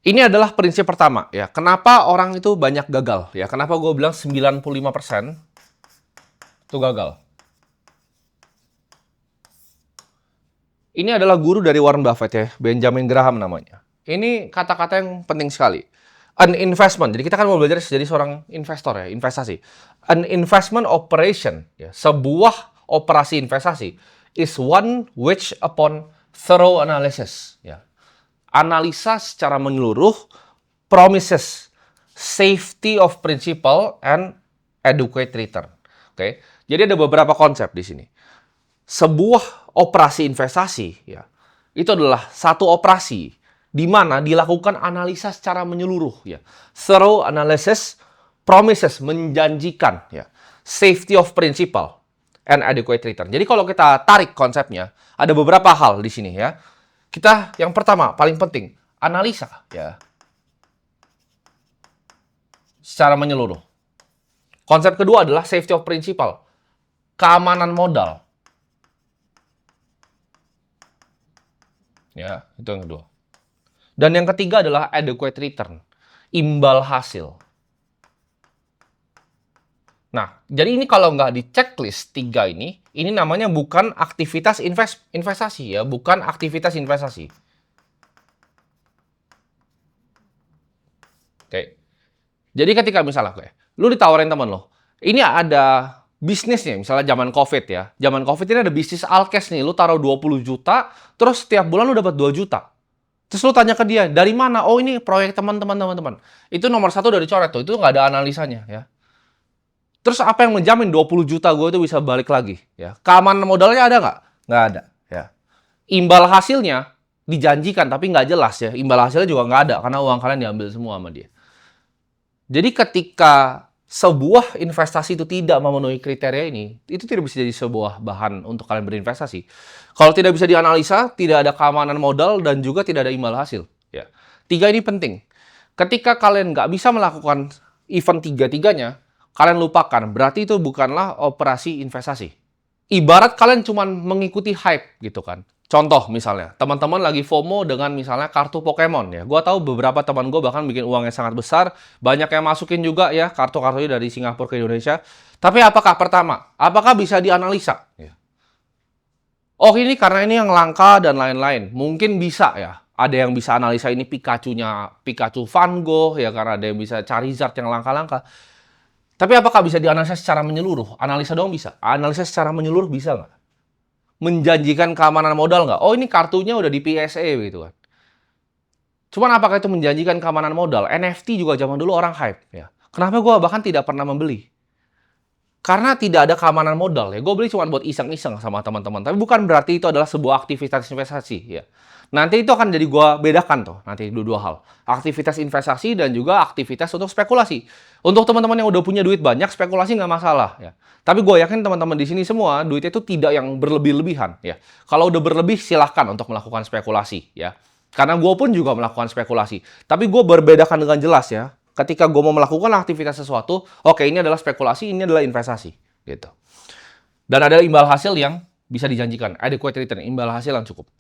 Ini adalah prinsip pertama ya. Kenapa orang itu banyak gagal ya? Kenapa gue bilang 95% itu gagal? Ini adalah guru dari Warren Buffett ya, Benjamin Graham namanya. Ini kata-kata yang penting sekali. An investment. Jadi kita kan mau belajar jadi seorang investor ya, investasi. An investment operation ya, sebuah operasi investasi is one which upon thorough analysis ya. Analisa secara menyeluruh, promises safety of principle and adequate return. Oke. Jadi ada beberapa konsep di sini. Sebuah operasi investasi ya, itu adalah satu operasi di mana dilakukan analisa secara menyeluruh ya. Thorough analysis, promises menjanjikan ya. Safety of principle and adequate return. Jadi kalau kita tarik konsepnya, ada beberapa hal di sini ya. Kita yang pertama, paling penting, analisa ya. Secara menyeluruh. Konsep kedua adalah safety of principle. Keamanan modal. Ya, itu yang kedua. Dan yang ketiga adalah adequate return. Imbal hasil. Nah, jadi ini kalau nggak di checklist 3 ini namanya bukan aktivitas investasi ya, bukan aktivitas investasi. Oke. Jadi ketika misalnya lu ditawarin temen lo, ini ada bisnisnya, misalnya zaman COVID ya. Zaman COVID ini ada bisnis alkes nih, lu taruh 20 juta, terus setiap bulan lu dapat 2 juta. Terus lu tanya ke dia, dari mana? Oh ini proyek teman-teman. Itu nomor 1 dari coret tuh, itu nggak ada analisanya ya. Terus apa yang menjamin 20 juta gue itu bisa balik lagi? Ya. Keamanan modalnya ada nggak? Nggak ada. Ya. Imbal hasilnya dijanjikan tapi nggak jelas ya. Imbal hasilnya juga nggak ada karena uang kalian diambil semua sama dia. Jadi ketika sebuah investasi itu tidak memenuhi kriteria ini, itu tidak bisa jadi sebuah bahan untuk kalian berinvestasi. Kalau tidak bisa dianalisa, tidak ada keamanan modal dan juga tidak ada imbal hasil. Ya. 3 ini penting. Ketika kalian nggak bisa melakukan event 3-tiganya, kalian lupakan, berarti itu bukanlah operasi investasi. Ibarat kalian cuma mengikuti hype gitu kan. Contoh misalnya, teman-teman lagi FOMO dengan misalnya kartu Pokemon ya. Gua tahu beberapa teman gue bahkan bikin uang yang sangat besar, banyak yang masukin juga ya kartu-kartunya dari Singapura ke Indonesia. Tapi apakah bisa dianalisa? Ya. Oh ini karena ini yang langka dan lain-lain. Mungkin bisa ya. Ada yang bisa analisa ini Pikachu-nya Pikachu Van Gogh ya, karena ada yang bisa Charizard yang langka-langka. Tapi apakah bisa dianalisa secara menyeluruh? Analisa doang bisa. Analisa secara menyeluruh bisa nggak? Menjanjikan keamanan modal nggak? Oh ini kartunya udah di PSA gitu kan. Cuman apakah itu menjanjikan keamanan modal? NFT juga zaman dulu orang hype ya. Kenapa gue bahkan tidak pernah membeli? Karena tidak ada keamanan modal ya. Gue beli cuma buat iseng-iseng sama teman-teman. Tapi bukan berarti itu adalah sebuah aktivitas investasi ya. Nanti itu akan jadi gue bedakan tuh. Nanti dua hal. Aktivitas investasi dan juga aktivitas untuk spekulasi. Untuk teman-teman yang udah punya duit banyak, spekulasi nggak masalah ya. Tapi gue yakin teman-teman di sini semua duitnya itu tidak yang berlebih-lebihan ya. Kalau udah berlebih silahkan untuk melakukan spekulasi ya. Karena gue pun juga melakukan spekulasi. Tapi gue berbedakan dengan jelas ya. Ketika gue mau melakukan aktivitas sesuatu, oke ini adalah spekulasi, ini adalah investasi, gitu. Dan ada imbal hasil yang bisa dijanjikan, adequate return, imbal hasil yang cukup.